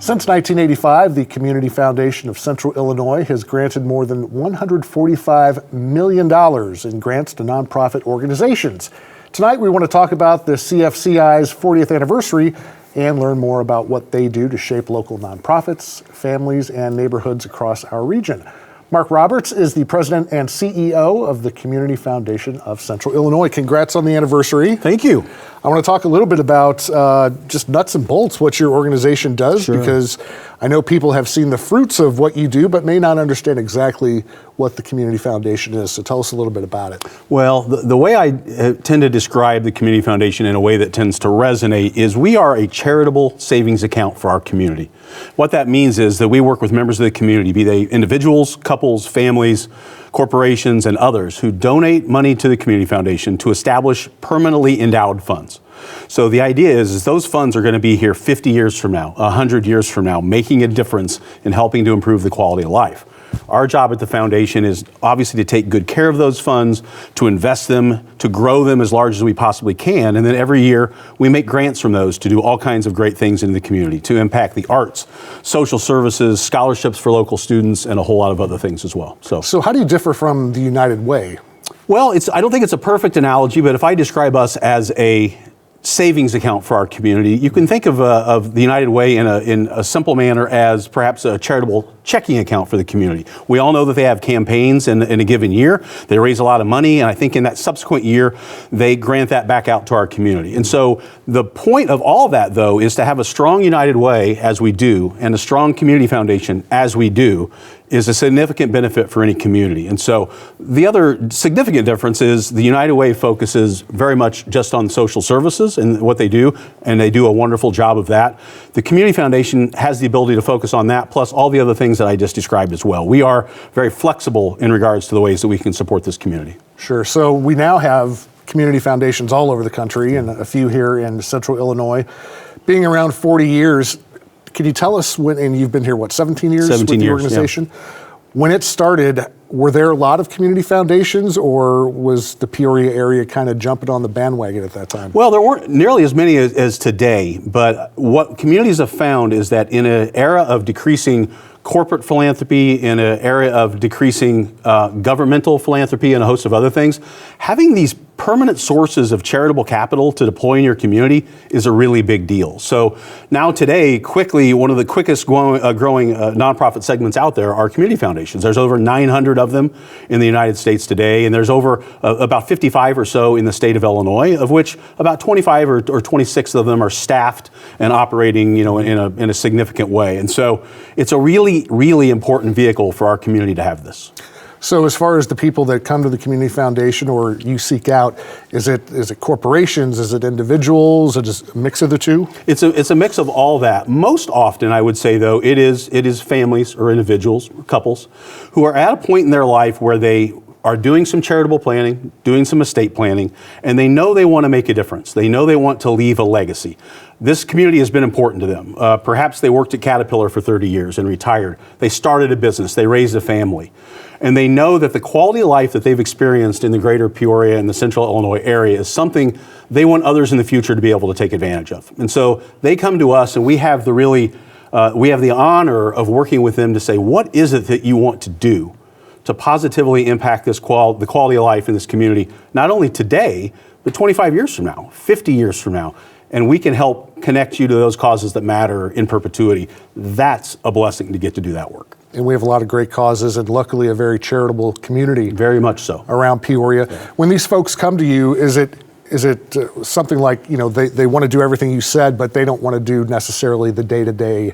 Since 1985, the Community Foundation of Central Illinois has granted more than $145 million in grants to nonprofit organizations. Tonight, we want to talk about the CFCI's 40th anniversary and learn more about what they do to shape local nonprofits, families, and neighborhoods across our region. Mark Roberts is the president and CEO of the Community Foundation of Central Illinois. Congrats on the anniversary. Thank you. I want to talk a little bit about just nuts and bolts, what your organization does, because I know people have seen the fruits of what you do, but may not understand exactly what the Community Foundation is. So tell us a little bit about it. Well, the way I tend to describe the Community Foundation in a way that tends to resonate is we are a charitable savings account for our community. What that means is that we work with members of the community, be they individuals, couples, families, corporations, and others who donate money to the Community Foundation to establish permanently endowed funds. So the idea is those funds are going to be here 50 years from now, 100 years from now, making a difference in helping to improve the quality of life. Our job at the foundation is obviously to take good care of those funds, to invest them, to grow them as large as we possibly can, and then every year we make grants from those to do all kinds of great things in the community, to impact the arts, social services, scholarships for local students, and a whole lot of other things as well. So how do you differ from the United Way? Well, I don't think it's a perfect analogy, but if I describe us as a savings account for our community, you can think of the United Way in a simple manner as perhaps a charitable checking account for the community. We all know that they have campaigns in a given year. They raise a lot of money, and I think in that subsequent year, they grant that back out to our community. And so the point of all that, though, is to have a strong United Way, as we do, and a strong Community Foundation, as we do, is a significant benefit for any community. And so the other significant difference is the United Way focuses very much just on social services and what they do, and they do a wonderful job of that. The Community Foundation has the ability to focus on that, plus all the other things that I just described as well. We are very flexible in regards to the ways that we can support this community. Sure. So we now have community foundations all over the country and a few here in Central Illinois. Being around 40 years, can you tell us when, and you've been here, 17 years 17 with the years, organization? Yeah. When it started, were there a lot of community foundations, or was the Peoria area kind of jumping on the bandwagon at that time? Well, there weren't nearly as many as today, but what communities have found is that in an era of decreasing corporate philanthropy, in an area of decreasing governmental philanthropy and a host of other things, having these permanent sources of charitable capital to deploy in your community is a really big deal. So now today, quickly, one of the quickest growing nonprofit segments out there are community foundations. There's over 900 of them in the United States today, and there's over about 55 or so in the state of Illinois, of which about 25 or 26 of them are staffed and operating, in a significant way. And so it's a really, really important vehicle for our community to have this. So as far as the people that come to the Community Foundation or you seek out, is it corporations, is it individuals, is it a mix of the two? It's a mix of all that. Most often, I would say, though, it is families or individuals or couples who are at a point in their life where they are doing some charitable planning, doing some estate planning, and they know they want to make a difference. They know they want to leave a legacy. This community has been important to them. Perhaps they worked at Caterpillar for 30 years and retired. They started a business, they raised a family. And they know that the quality of life that they've experienced in the greater Peoria and the Central Illinois area is something they want others in the future to be able to take advantage of. And so they come to us, and we have the honor of working with them to say, what is it that you want to do to positively impact the quality of life in this community, not only today, but 25 years from now, 50 years from now. And we can help connect you to those causes that matter in perpetuity. That's a blessing to get to do that work. And we have a lot of great causes, and luckily a very charitable community. Very much so. Around Peoria. Yeah. When these folks come to you, is it something like, they want to do everything you said, but they don't want to do necessarily the day-to-day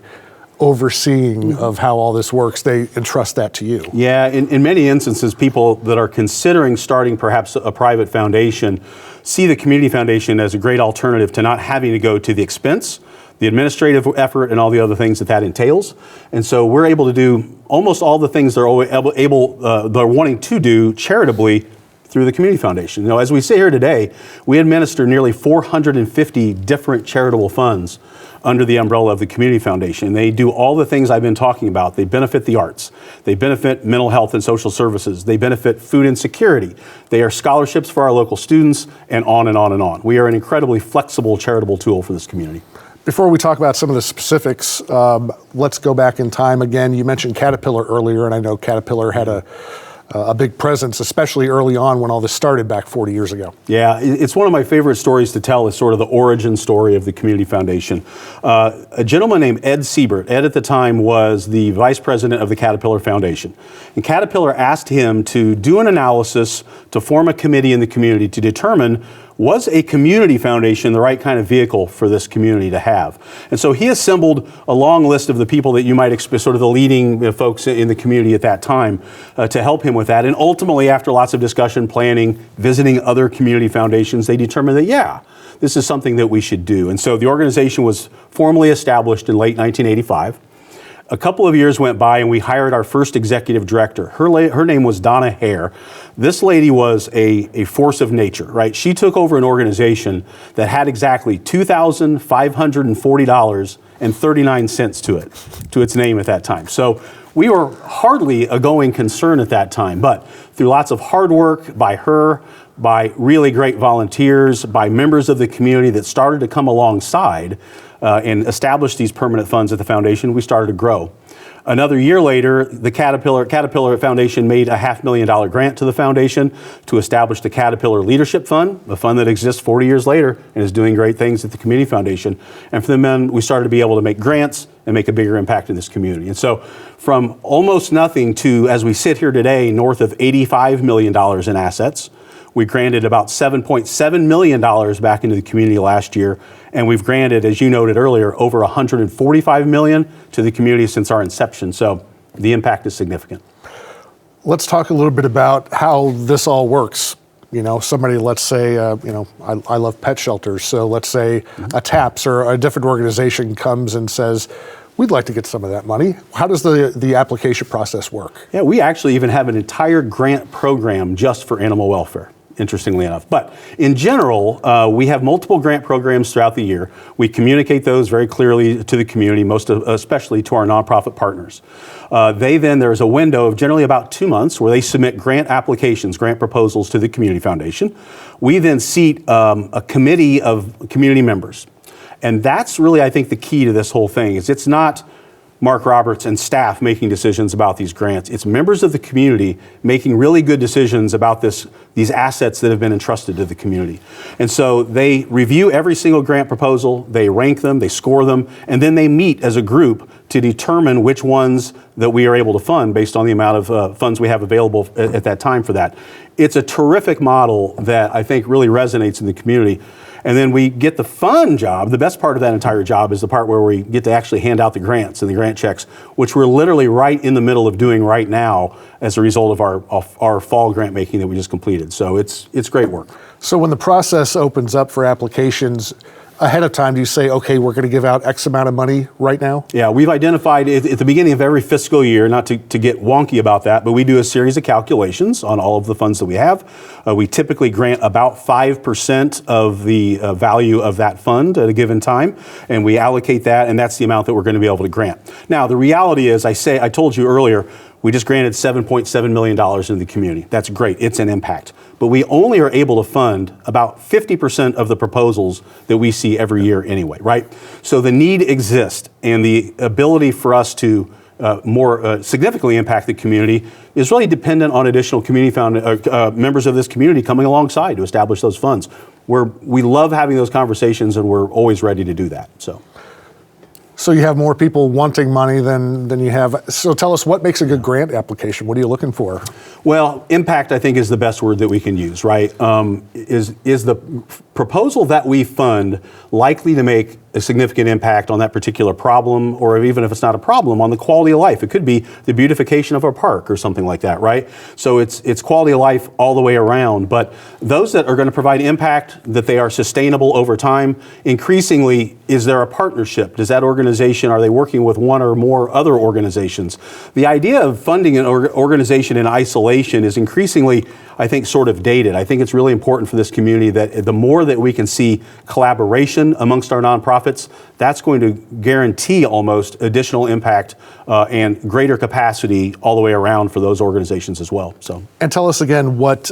overseeing of how all this works? They entrust that to you. Yeah, in many instances, people that are considering starting perhaps a private foundation see the Community Foundation as a great alternative to not having to go to the expense, the administrative effort, and all the other things that entails. And so we're able to do almost all the things they're wanting to do charitably through the Community Foundation. As we sit here today, we administer nearly 450 different charitable funds under the umbrella of the Community Foundation. They do all the things I've been talking about. They benefit the arts. They benefit mental health and social services. They benefit food insecurity. They are scholarships for our local students, and on and on and on. We are an incredibly flexible charitable tool for this community. Before we talk about some of the specifics, let's go back in time again. You mentioned Caterpillar earlier, and I know Caterpillar had a big presence, especially early on when all this started back 40 years ago. Yeah, it's one of my favorite stories to tell, is sort of the origin story of the Community Foundation. A gentleman named Ed Siebert, Ed at the time was the vice president of the Caterpillar Foundation. And Caterpillar asked him to do an analysis to form a committee in the community to determine, was a community foundation the right kind of vehicle for this community to have? And so he assembled a long list of the people that you might expect, sort of the leading folks in the community at that time, to help him with that. And ultimately, after lots of discussion, planning, visiting other community foundations, they determined that, yeah, this is something that we should do. And so the organization was formally established in late 1985. A couple of years went by and we hired our first executive director. Her name was Donna Hare. This lady was a force of nature, right? She took over an organization that had exactly $2,540.39 to its name at that time. So we were hardly a going concern at that time, but through lots of hard work by her, by really great volunteers, by members of the community that started to come alongside and establish these permanent funds at the foundation, we started to grow. Another year later, the Caterpillar Foundation made a $500,000 grant to the foundation to establish the Caterpillar Leadership Fund, a fund that exists 40 years later and is doing great things at the Community Foundation. And from then we started to be able to make grants and make a bigger impact in this community. And so from almost nothing to, as we sit here today, north of $85 million in assets. We granted about $7.7 million back into the community last year, and we've granted, as you noted earlier, over $145 million to the community since our inception. So the impact is significant. Let's talk a little bit about how this all works. You know, somebody, let's say, I love pet shelters. So let's say a TAPS or a different organization comes and says, we'd like to get some of that money. How does the application process work? Yeah, we actually even have an entire grant program just for animal welfare, interestingly enough. But in general, we have multiple grant programs throughout the year. We communicate those very clearly to the community, especially to our nonprofit partners. There's a window of generally about 2 months where they submit grant applications, grant proposals to the Community Foundation. We then seat a committee of community members. And that's really, I think, the key to this whole thing, is it's not Mark Roberts and staff making decisions about these grants. It's members of the community making really good decisions about these assets that have been entrusted to the community. And so they review every single grant proposal, they rank them, they score them, and then they meet as a group to determine which ones that we are able to fund based on the amount of funds we have available at that time for that. It's a terrific model that I think really resonates in the community. And then we get the fun job. The best part of that entire job is the part where we get to actually hand out the grants and the grant checks, which we're literally right in the middle of doing right now as a result of our fall grant making that we just completed. So it's great work. So when the process opens up for applications, ahead of time, do you say, okay, we're going to give out X amount of money right now? Yeah, we've identified at the beginning of every fiscal year, not to get wonky about that, but we do a series of calculations on all of the funds that we have. We typically grant about 5% of the value of that fund at a given time, and we allocate that, and that's the amount that we're going to be able to grant. Now, the reality is, I told you earlier, we just granted $7.7 million into the community. That's great. It's an impact. But we only are able to fund about 50% of the proposals that we see every year anyway, right? So the need exists, and the ability for us to more significantly impact the community is really dependent on additional community members of this community coming alongside to establish those funds. We love having those conversations, and we're always ready to do that. So you have more people wanting money than you have. So tell us, what makes a good grant application? What are you looking for? Well, impact, I think, is the best word that we can use, right? Is the proposal that we fund likely to make a significant impact on that particular problem, or even if it's not a problem, on the quality of life? It could be the beautification of our park or something like that, right? So it's quality of life all the way around. But those that are going to provide impact, that they are sustainable over time, increasingly, is there a partnership? Does that organization, are they working with one or more other organizations? The idea of funding an organization in isolation is increasingly, I think, sort of dated. I think it's really important for this community that the more that we can see collaboration amongst our nonprofit nonprofits, that's going to guarantee almost additional impact and greater capacity all the way around for those organizations as well. So. And tell us again what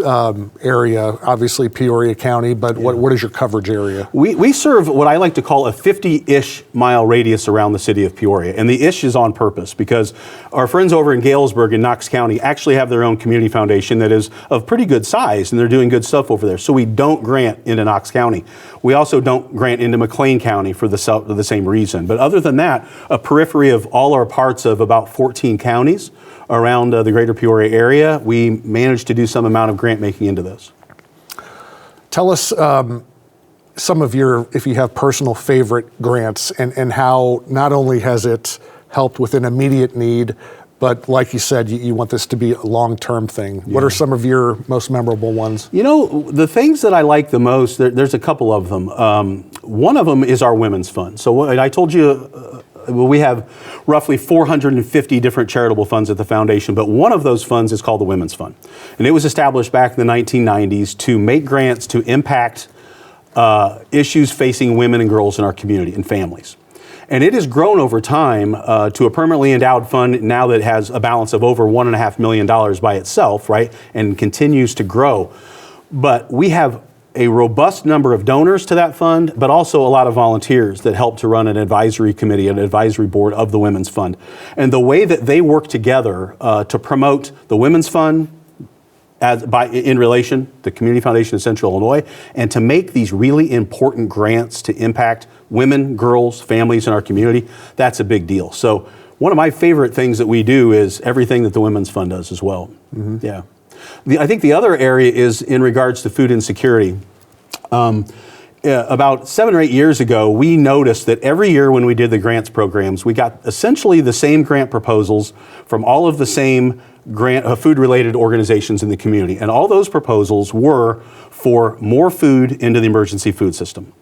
area, obviously Peoria County, but what is your coverage area? We serve what I like to call a 50-ish mile radius around the city of Peoria. And the ish is on purpose because our friends over in Galesburg in Knox County actually have their own community foundation that is of pretty good size, and they're doing good stuff over there. So we don't grant into Knox County. We also don't grant into McLean County for the same reason. But other than that, a periphery of all our parts of about 14 counties around the greater Peoria area, we managed to do some amount of grant making into those. Tell us some of your, if you have personal favorite grants, and how not only has it helped with an immediate need, but like you said, you want this to be a long-term thing. Yeah. What are some of your most memorable ones? You know, the things that I like the most, there's a couple of them. One of them is our Women's Fund. So what I told you, we have roughly 450 different charitable funds at the foundation, but one of those funds is called the Women's Fund. And it was established back in the 1990s to make grants to impact issues facing women and girls in our community and families. And it has grown over time to a permanently endowed fund now that has a balance of over $1.5 million by itself, right? And continues to grow. But we have a robust number of donors to that fund, but also a lot of volunteers that help to run an advisory committee, an advisory board of the Women's Fund. And the way that they work together to promote the Women's Fund in relation, the Community Foundation of Central Illinois, and to make these really important grants to impact women, girls, families in our community, that's a big deal. So one of my favorite things that we do is everything that the Women's Fund does as well. Mm-hmm. Yeah. I think the other area is in regards to food insecurity. About 7 or 8 years ago, we noticed that every year when we did the grants programs, we got essentially the same grant proposals from all of the same food-related organizations in the community. And all those proposals were for more food into the emergency food system.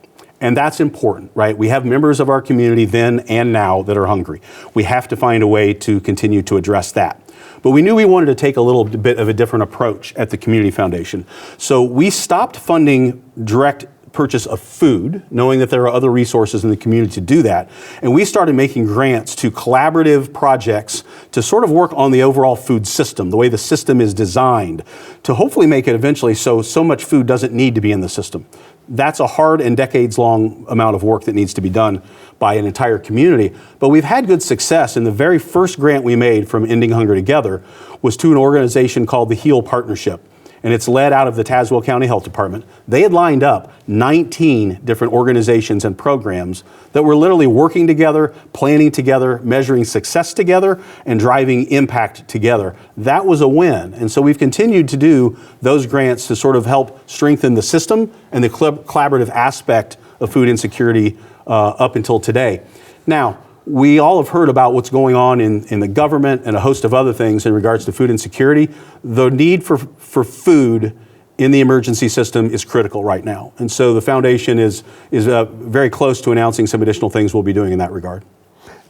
And that's important, right? We have members of our community then and now that are hungry. We have to find a way to continue to address that. But we knew we wanted to take a little bit of a different approach at the Community Foundation. So we stopped funding direct purchase of food, knowing that there are other resources in the community to do that. And we started making grants to collaborative projects to sort of work on the overall food system, the way the system is designed, to hopefully make it eventually so much food doesn't need to be in the system. That's a hard and decades-long amount of work that needs to be done by an entire community. But we've had good success, and the very first grant we made from Ending Hunger Together was to an organization called the HEAL Partnership. And it's led out of the Tazewell County Health Department. They had lined up 19 different organizations and programs that were literally working together, planning together, measuring success together, and driving impact together. That was a win. And so we've continued to do those grants to sort of help strengthen the system and the collaborative aspect of food insecurity up until today. Now, we all have heard about what's going on in the government and a host of other things in regards to food insecurity. The need for food in the emergency system is critical right now. And so the foundation is very close to announcing some additional things we'll be doing in that regard.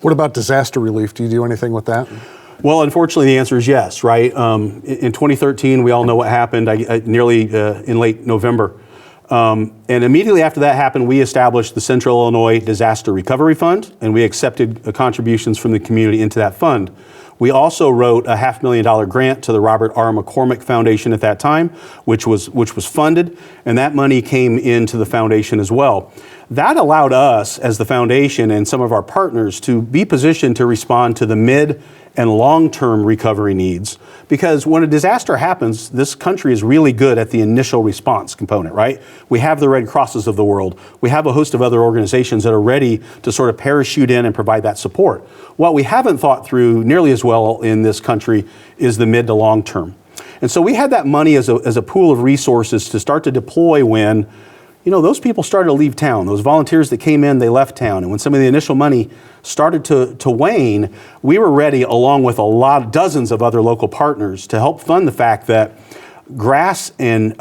What about disaster relief? Do you do anything with that? Well, unfortunately, the answer is yes, right? In 2013, we all know what happened nearly in late November. And immediately after that happened, we established the Central Illinois Disaster Recovery Fund, and we accepted contributions from the community into that fund. We also wrote a $500,000 grant to the Robert R. McCormick Foundation at that time, which was funded, and that money came into the foundation as well. That allowed us, as the foundation and some of our partners, to be positioned to respond to the mid and long-term recovery needs. Because when a disaster happens, this country is really good at the initial response component, right? We have the Red Crosses of the world. We have a host of other organizations that are ready to sort of parachute in and provide that support. What we haven't thought through nearly as well in this country is the mid to long term. And so we had that money as a pool of resources to start to deploy when, you know, those people started to leave town. Those volunteers that came in, they left town. And when some of the initial money started to wane, we were ready, along with dozens of other local partners, to help fund the fact that glass and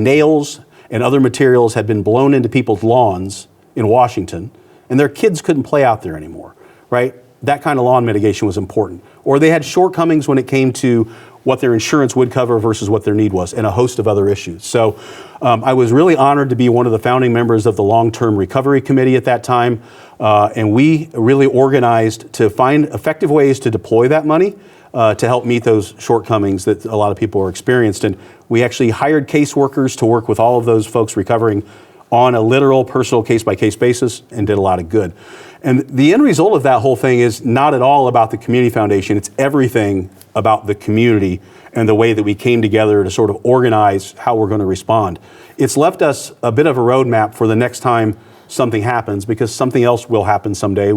nails and other materials had been blown into people's lawns in Washington, and their kids couldn't play out there anymore, right? That kind of lawn mitigation was important. Or they had shortcomings when it came to what their insurance would cover versus what their need was, and a host of other issues. So I was really honored to be one of the founding members of the Long-Term Recovery Committee at that time, and we really organized to find effective ways to deploy that money to help meet those shortcomings that a lot of people are experienced. And we actually hired caseworkers to work with all of those folks recovering on a literal, personal, case-by-case basis, and did a lot of good. And the end result of that whole thing is not at all about the community foundation. It's everything about the community and the way that we came together to sort of organize how we're going to respond. It's left us a bit of a roadmap for the next time something happens, because something else will happen someday.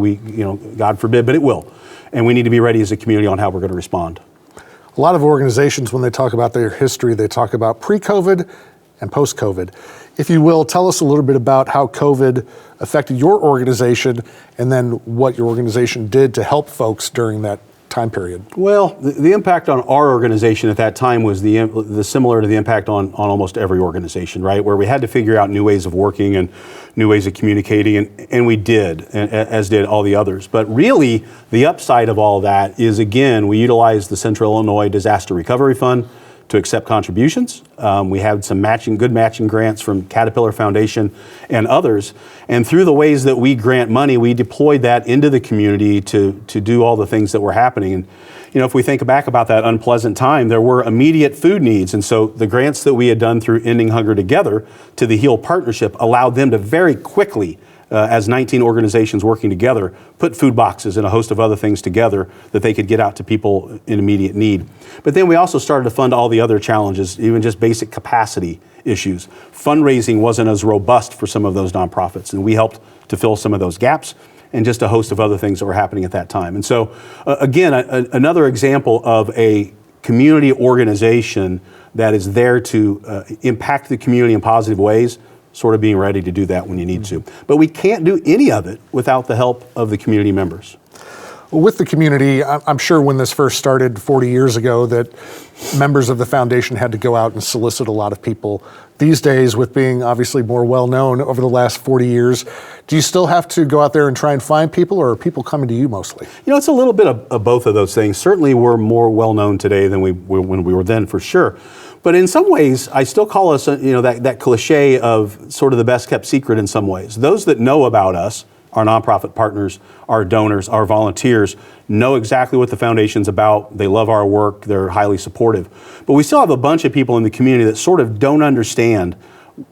God forbid, but it will. And we need to be ready as a community on how we're going to respond. A lot of organizations, when they talk about their history, they talk about pre-COVID and post-COVID. If you will, tell us a little bit about how COVID affected your organization and then what your organization did to help folks during that time period. Well, the impact on our organization at that time was the similar to the impact on almost every organization, right? Where we had to figure out new ways of working and new ways of communicating, and we did, as did all the others. But really, the upside of all that is, again, we utilized the Central Illinois Disaster Recovery Fund to accept contributions. We had some good matching grants from Caterpillar Foundation and others. And through the ways that we grant money, we deployed that into the community to do all the things that were happening. And if we think back about that unpleasant time, there were immediate food needs. And so the grants that we had done through Ending Hunger Together to the HEAL Partnership allowed them to very quickly, as 19 organizations working together, put food boxes and a host of other things together that they could get out to people in immediate need. But then we also started to fund all the other challenges, even just basic capacity issues. Fundraising wasn't as robust for some of those nonprofits, and we helped to fill some of those gaps, and just a host of other things that were happening at that time. And so, again, another example of a community organization that is there to impact the community in positive ways, sort of being ready to do that when you need to. But we can't do any of it without the help of the community members. Well, with the community, I'm sure when this first started 40 years ago that members of the foundation had to go out and solicit a lot of people. These days, with being obviously more well-known over the last 40 years, do you still have to go out there and try and find people, or are people coming to you mostly? It's a little bit of both of those things. Certainly, we're more well-known today than when we were then, for sure. But in some ways, I still call us, that cliche of sort of the best kept secret in some ways. Those that know about us, our nonprofit partners, our donors, our volunteers, know exactly what the foundation's about. They love our work. They're highly supportive. But we still have a bunch of people in the community that sort of don't understand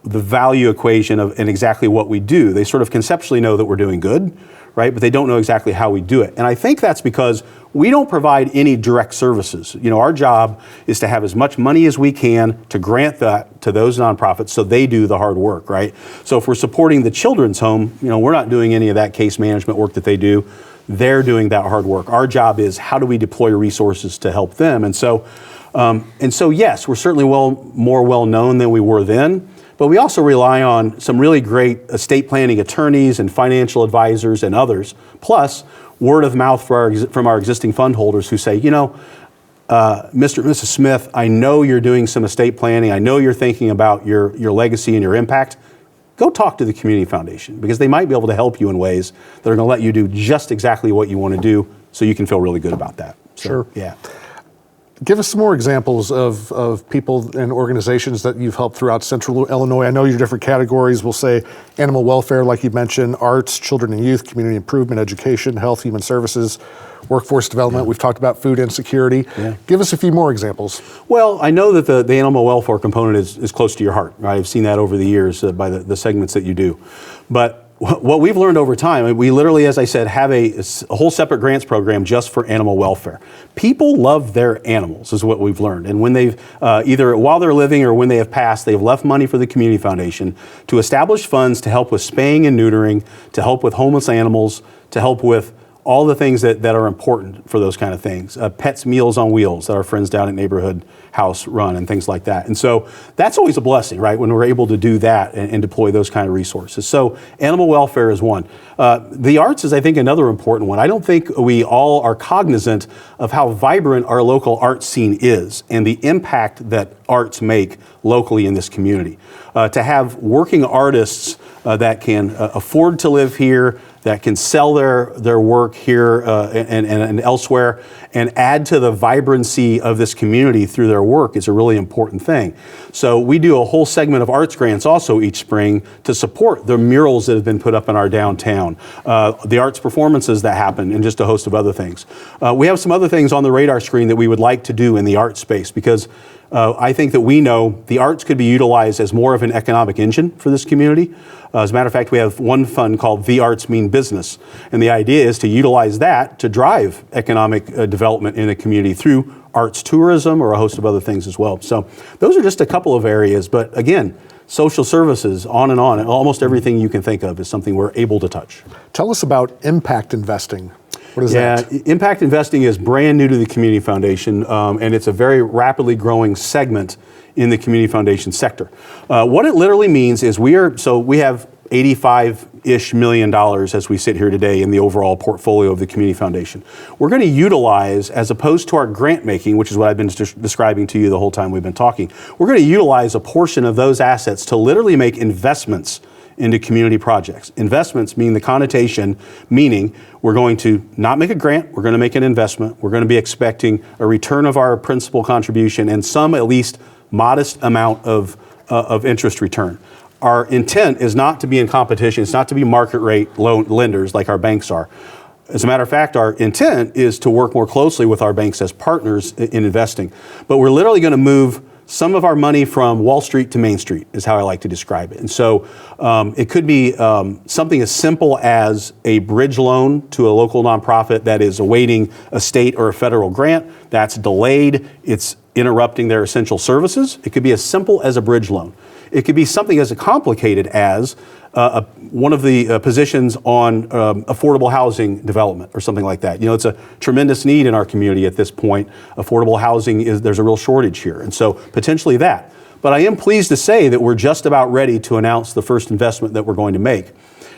the value equation of and exactly what we do. They sort of conceptually know that we're doing good, right? But they don't know exactly how we do it. And I think that's because we don't provide any direct services. Our job is to have as much money as we can to grant that to those nonprofits so they do the hard work, right? So if we're supporting the children's home, we're not doing any of that case management work that they do. They're doing that hard work. Our job is how do we deploy resources to help them? And so yes, we're certainly more well known than we were then. But we also rely on some really great estate planning attorneys and financial advisors and others, plus word of mouth from our existing fund holders who say, Mr. and Mrs. Smith, I know you're doing some estate planning. I know you're thinking about your legacy and your impact. Go talk to the Community Foundation, because they might be able to help you in ways that are going to let you do just exactly what you want to do, so you can feel really good about that. So, sure. Yeah. Give us some more examples of people and organizations that you've helped throughout Central Illinois. I know your different categories. We'll say animal welfare, like you mentioned, arts, children and youth, community improvement, education, health, human services, workforce development. Yeah. We've talked about food insecurity. Yeah. Give us a few more examples. Well, I know that the animal welfare component is close to your heart, right? I've seen that over the years by the segments that you do. But what we've learned over time, we literally, as I said, have a whole separate grants program just for animal welfare. People love their animals, is what we've learned. And when they've, either while they're living or when they have passed, they've left money for the Community Foundation to establish funds to help with spaying and neutering, to help with homeless animals, to help with all the things that are important for those kind of things. Pets Meals on Wheels that our friends down at Neighborhood House run and things like that. And so that's always a blessing, right, when we're able to do that and deploy those kind of resources. So animal welfare is one. The arts is, I think, another important one. I don't think we all are cognizant of how vibrant our local art scene is and the impact that arts make locally in this community. To have working artists that can afford to live here, that can sell their work here and elsewhere and add to the vibrancy of this community through their work is a really important thing. So we do a whole segment of arts grants also each spring to support the murals that have been put up in our downtown, the arts performances that happen, and just a host of other things. We have some other things on the radar screen that we would like to do in the art space because I think that we know the arts could be utilized as more of an economic engine for this community. As a matter of fact, we have one fund called The Arts Mean Business. And the idea is to utilize that to drive economic development in a community through arts tourism or a host of other things as well. So those are just a couple of areas. But again, social services, on and on, almost everything you can think of is something we're able to touch. Tell us about impact investing. What is that? Impact investing is brand new to the Community Foundation, and it's a very rapidly growing segment in the Community Foundation sector. What it literally means is we have $85-ish million as we sit here today in the overall portfolio of the Community Foundation. We're going to utilize, as opposed to our grant making, which is what I've been describing to you the whole time we've been talking, we're going to utilize a portion of those assets to literally make investments into community projects. Investments mean the connotation, meaning we're going to not make a grant, we're going to make an investment, we're going to be expecting a return of our principal contribution and some at least modest amount of interest return. Our intent is not to be in competition, it's not to be market rate loan lenders like our banks are. As a matter of fact, our intent is to work more closely with our banks as partners in investing. But we're literally going to move some of our money from Wall Street to Main Street is how I like to describe it. And so it could be something as simple as a bridge loan to a local nonprofit that is awaiting a state or a federal grant that's delayed, it's interrupting their essential services. It could be as simple as a bridge loan. It could be something as complicated as one of the positions on affordable housing development or something like that. You know, it's a tremendous need in our community at this point. Affordable housing there's a real shortage here. And so potentially that. But I am pleased to say that we're just about ready to announce the first investment that we're going to make.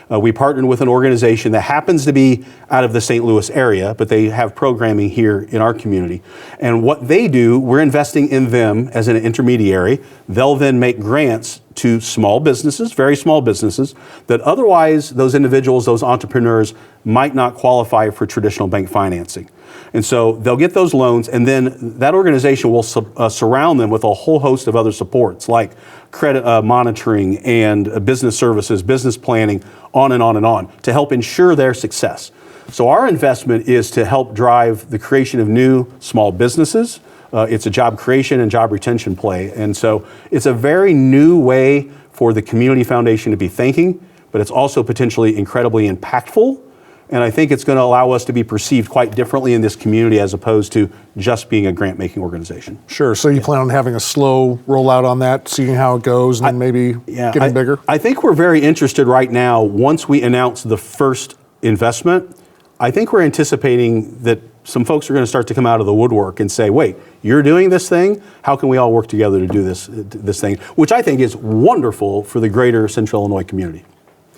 We partnered with an organization that happens to be out of the St. Louis area, but they have programming here in our community. And what they do, we're investing in them as an intermediary. They'll then make grants to small businesses, very small businesses, that otherwise those individuals, those entrepreneurs might not qualify for traditional bank financing. And so they'll get those loans, and then that organization will surround them with a whole host of other supports like credit monitoring and business services, business planning, on and on and on, to help ensure their success. So our investment is to help drive the creation of new small businesses. It's a job creation and job retention play. And so it's a very new way for the Community Foundation to be thinking, but it's also potentially incredibly impactful. And I think it's going to allow us to be perceived quite differently in this community as opposed to just being a grant-making organization. Sure. So you plan on having a slow rollout on that, seeing how it goes, and then maybe getting bigger? I think we're very interested right now. Once we announce the first investment, I think we're anticipating that some folks are going to start to come out of the woodwork and say, wait, you're doing this thing? How can we all work together to do this thing? Which I think is wonderful for the greater Central Illinois community.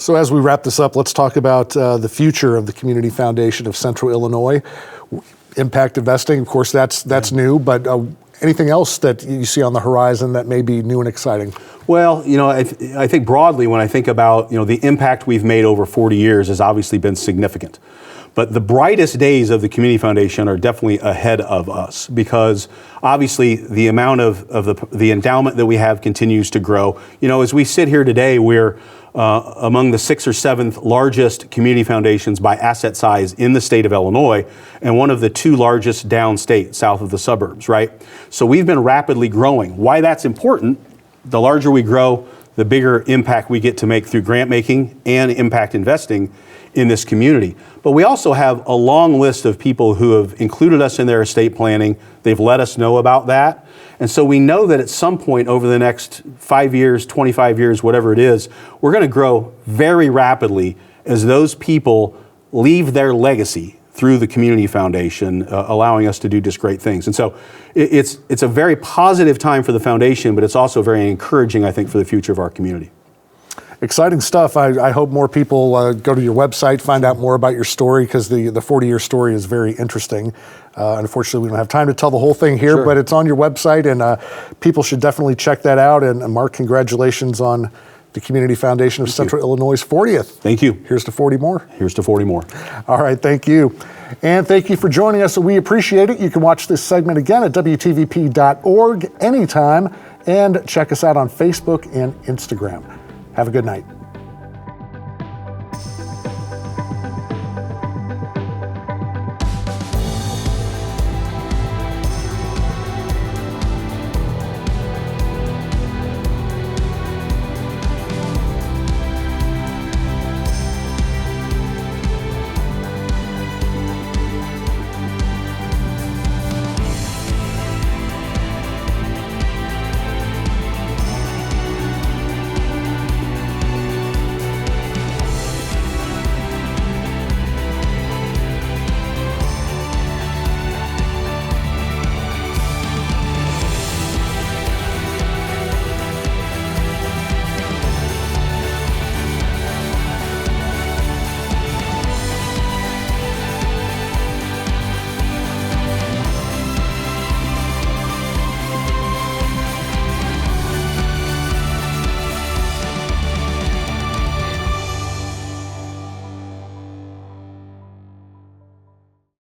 So as we wrap this up, let's talk about the future of the Community Foundation of Central Illinois. Impact investing, of course, that's new, but anything else that you see on the horizon that may be new and exciting? Well, you know, I think broadly when I think about, you know, the impact we've made over 40 years has obviously been significant. But the brightest days of the Community Foundation are definitely ahead of us because obviously the amount of the endowment that we have continues to grow. You know, as we sit here today, we're among the 6th or 7th largest community foundations by asset size in the state of Illinois, and one of the 2 largest downstate, south of the suburbs, right? So we've been rapidly growing. Why that's important, the larger we grow, the bigger impact we get to make through grant making and impact investing in this community. But we also have a long list of people who have included us in their estate planning. They've let us know about that. And so we know that at some point over the next 5 years, 25 years, whatever it is, we're going to grow very rapidly as those people leave their legacy through the Community Foundation, allowing us to do just great things. And so it's a very positive time for the foundation, but it's also very encouraging, I think, for the future of our community. Exciting stuff. I hope more people go to your website, find out more about your story, because the 40-year story is very interesting. Unfortunately, we don't have time to tell the whole thing here, but it's on your website, and people should definitely check that out. And Mark, congratulations on The Community Foundation of Central Illinois' 40th. Thank you. Here's to 40 more. Here's to 40 more. All right, thank you. And thank you for joining us. We appreciate it. You can watch this segment again at WTVP.org anytime and check us out on Facebook and Instagram. Have a good night.